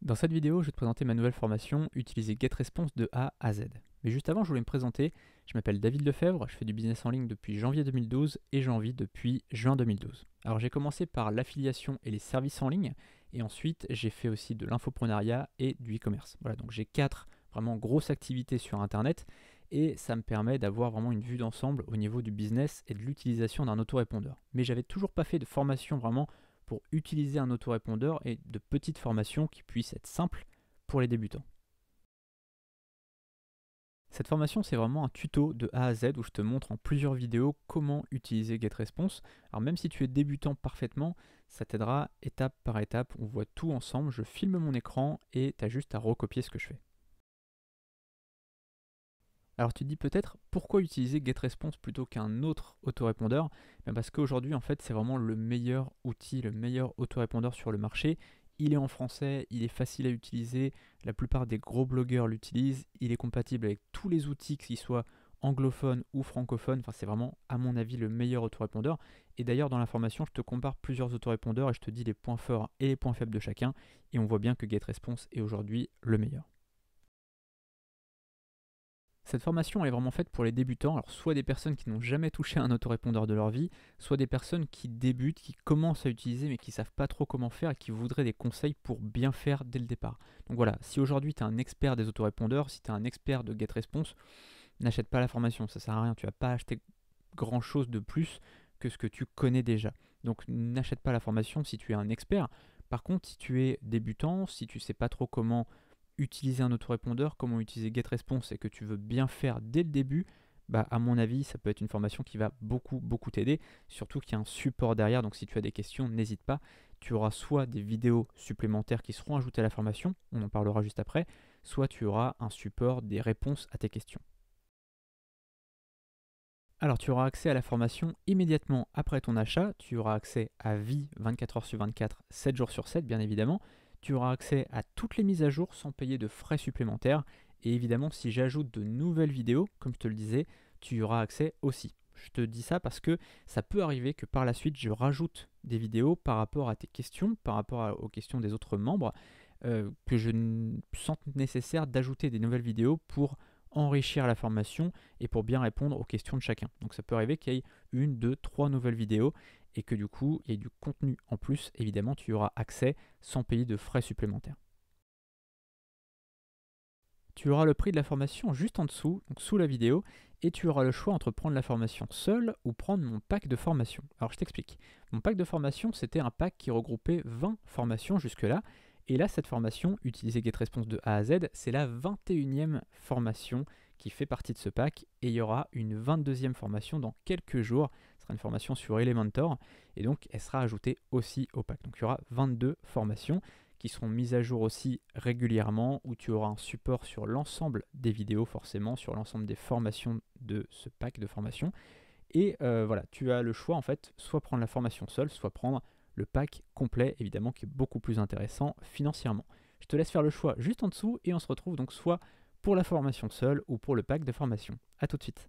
Dans cette vidéo, je vais te présenter ma nouvelle formation, utiliser GetResponse de A à Z. Mais juste avant, je voulais me présenter. Je m'appelle David Lefebvre, je fais du business en ligne depuis janvier 2012 et j'en vis depuis juin 2012. Alors j'ai commencé par l'affiliation et les services en ligne et ensuite j'ai fait aussi de l'infoprenariat et du e-commerce. Voilà, donc j'ai 4 vraiment grosses activités sur Internet et ça me permet d'avoir vraiment une vue d'ensemble au niveau du business et de l'utilisation d'un autorépondeur. Mais j'avais toujours pas fait de formation vraiment pour utiliser un autorépondeur et de petites formations qui puissent être simples pour les débutants. Cette formation, c'est vraiment un tuto de A à Z où je te montre en plusieurs vidéos comment utiliser GetResponse. Alors même si tu es débutant parfaitement, ça t'aidera étape par étape. On voit tout ensemble, je filme mon écran et tu as juste à recopier ce que je fais. Alors tu te dis peut-être pourquoi utiliser GetResponse plutôt qu'un autre autorépondeur? Parce qu'aujourd'hui en fait c'est vraiment le meilleur outil, le meilleur autorépondeur sur le marché. Il est en français, il est facile à utiliser, la plupart des gros blogueurs l'utilisent, il est compatible avec tous les outils qu'ils soient anglophones ou francophones, enfin c'est vraiment à mon avis le meilleur autorépondeur. Et d'ailleurs dans la formation je te compare plusieurs autorépondeurs et je te dis les points forts et les points faibles de chacun et on voit bien que GetResponse est aujourd'hui le meilleur. Cette formation elle est vraiment faite pour les débutants, alors soit des personnes qui n'ont jamais touché un autorépondeur de leur vie, soit des personnes qui débutent, qui commencent à utiliser mais qui ne savent pas trop comment faire et qui voudraient des conseils pour bien faire dès le départ. Donc voilà, si aujourd'hui tu es un expert des autorépondeurs, si tu es un expert de GetResponse, n'achète pas la formation, ça sert à rien, tu ne vas pas acheter grand chose de plus que ce que tu connais déjà. Donc n'achète pas la formation si tu es un expert. Par contre, si tu es débutant, si tu ne sais pas trop comment utiliser un autorépondeur, comment utiliser GetResponse et que tu veux bien faire dès le début, à mon avis, ça peut être une formation qui va beaucoup t'aider, surtout qu'il y a un support derrière, donc si tu as des questions, n'hésite pas. Tu auras soit des vidéos supplémentaires qui seront ajoutées à la formation, on en parlera juste après, soit tu auras un support, des réponses à tes questions. Alors tu auras accès à la formation immédiatement après ton achat, tu auras accès à vie 24 heures sur 24, 7 jours sur 7 bien évidemment, tu auras accès à toutes les mises à jour sans payer de frais supplémentaires et évidemment si j'ajoute de nouvelles vidéos, comme je te le disais, tu y auras accès aussi. Je te dis ça parce que ça peut arriver que par la suite je rajoute des vidéos par rapport à tes questions, par rapport aux questions des autres membres, que je sente nécessaire d'ajouter des nouvelles vidéos pour enrichir la formation et pour bien répondre aux questions de chacun. Donc ça peut arriver qu'il y ait 1, 2, 3 nouvelles vidéos et que du coup il y ait du contenu en plus. Évidemment tu y auras accès sans payer de frais supplémentaires. Tu auras le prix de la formation juste en dessous, donc sous la vidéo, et tu auras le choix entre prendre la formation seule ou prendre mon pack de formation. Alors je t'explique. Mon pack de formation, c'était un pack qui regroupait 20 formations jusque-là, et là, cette formation, utiliser GetResponse de A à Z, c'est la 21e formation qui fait partie de ce pack, et il y aura une 22e formation dans quelques jours. Ce sera une formation sur Elementor, et donc elle sera ajoutée aussi au pack. Donc il y aura 22 formations qui seront mises à jour aussi régulièrement, où tu auras un support sur l'ensemble des vidéos, forcément, sur l'ensemble des formations de ce pack de formation. Et voilà, tu as le choix en fait, soit prendre la formation seule, soit prendre le pack complet, évidemment, qui est beaucoup plus intéressant financièrement. Je te laisse faire le choix juste en dessous et on se retrouve donc soit pour la formation seule ou pour le pack de formation. A tout de suite.